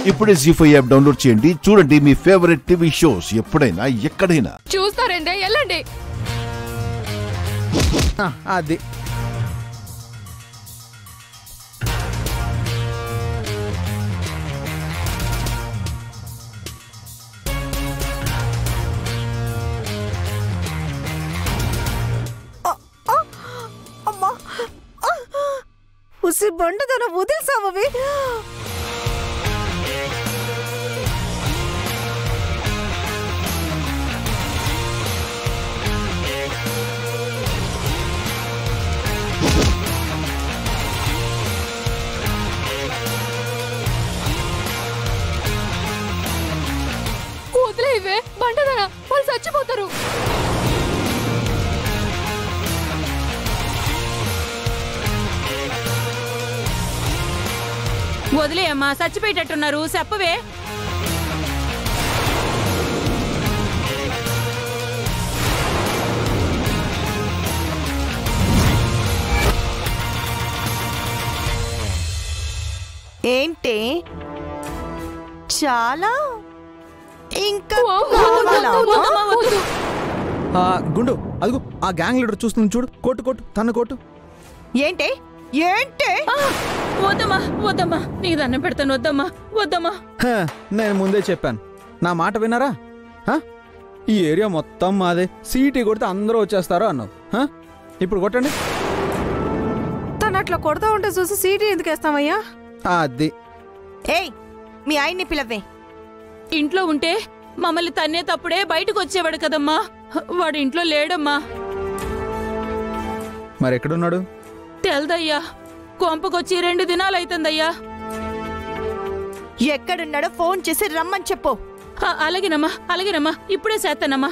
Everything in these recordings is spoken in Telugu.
ఇప్పుడే జీ5 యాప్ డౌన్లోడ్ చేయండి. చూడండి మీ ఫేవరెట్ టీవీ షోస్ ఎప్పుడైనా ఎక్కడైనా. చూస్తారండి, వెళ్ళండి. అది ఉసి బండదన వదిల్సావవి. వదిలేవే బండదన, వాళ్ళు చచ్చిపోతారు. వదిలేయమ్మా, చచ్చిపోయేటట్టున్నారు, చెప్పవే. ఏంటి చాలా ఇంకా గుండు అదిగో ఆ గ్యాంగ్ లీడర్ చూస్తుంది చూడు. కొట్టు కొట్టు తన కొట్టు. ఏంటి ఏంటి వద్దమ్మా వద్దమ్మా, నీకు దండం పెడతాను, వద్దమ్మా వద్దమ్మా. నేను ముందే చెప్పాను, నా మాట విన్నారా? ఈ ఏరియా మొత్తం మాదే, సీటీ కొడితే అందరూ వచ్చేస్తారో అన్నావు. ఇప్పుడు కొట్టండి. తను అట్లా కొడతా ఉంటే చూసి సీటీ ఎందుకు వేస్తామయ్యా? అది ఏయ్, మీ ఆయన్ని పిలవే. ఇంట్లో ఉంటే మమ్మల్ని తన్నేటప్పుడే బయటకు వచ్చేవాడు కదమ్మా, వాడు ఇంట్లో లేడమ్మా. మరి ఎక్కడున్నాడు? తెల్దయ్యా, కొంపకొచ్చి 2 దినాలైతుందయ్యా. ఎక్కడున్నాడో ఫోన్ చేసి రమ్మని చెప్పు. అలాగేనమ్మా అలాగేనమ్మా, ఇప్పుడే చేస్తానమ్మా.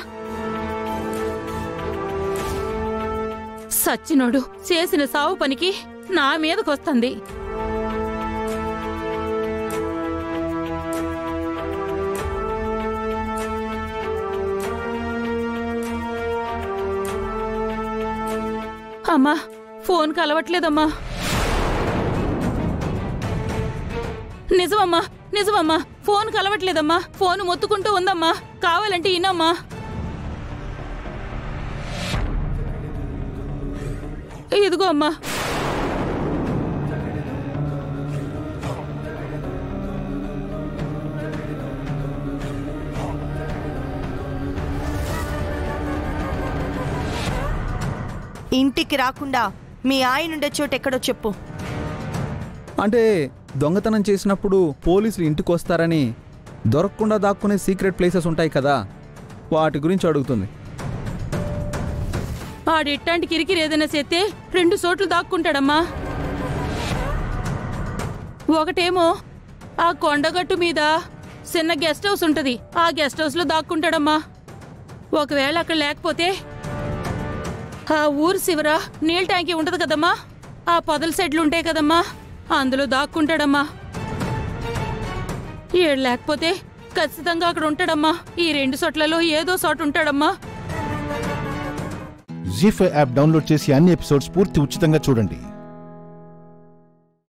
సచ్చినోడు చేసిన సావు పనికి నా మీదకొస్తుంది. అమ్మా, ఫోన్ కలవట్లేదమ్మా. నిజమమ్మా నిజమమ్మా, ఫోన్ కలవట్లేదమ్మా. ఫోన్ మొత్తుకుంటూ ఉందమ్మా, కావాలంటే ఇనమ్మా. ఇదిగో అమ్మా. ఇంటికి రాకుండా మీ ఆయనుండే చోటు ఎక్కడో చెప్పు. అంటే దొంగతనం చేసినప్పుడు పోలీసులు ఇంటికి వస్తారని దొరకకుండా దాక్కునే సీక్రెట్ ప్లేసెస్ ఉంటాయి కదా, వాటి గురించి అడుగుతుంది. ఆడిట్టాంటి కిరికిరి ఏదైనా చేస్తే 2 చోట్లు దాక్కుంటాడమ్మా. ఒకటేమో ఆ కొండగట్టు మీద చిన్న గెస్ట్ హౌస్ ఉంటది, ఆ గెస్ట్ హౌస్ లో దాక్కుంటాడమ్మా. ఒకవేళ అక్కడ లేకపోతే ఆ ఊరు శివర నీళ్ళ ట్యాంకీ ఉంటది కదమ్మా, ఆ పొదల సెడ్లు ఉంటాయి కదమ్మా, అందులో దాక్కుంటాడమ్మా. ఏడు లేకపోతే ఖచ్చితంగా అక్కడ ఉంటాడమ్మా. ఈ 2 చోట్లలో ఏదో చోట ఉంటాడమ్మా. జీ5 యాప్ డౌన్లోడ్ చేసి అన్ని ఎపిసోడ్స్ పూర్తి ఉచితంగా చూడండి.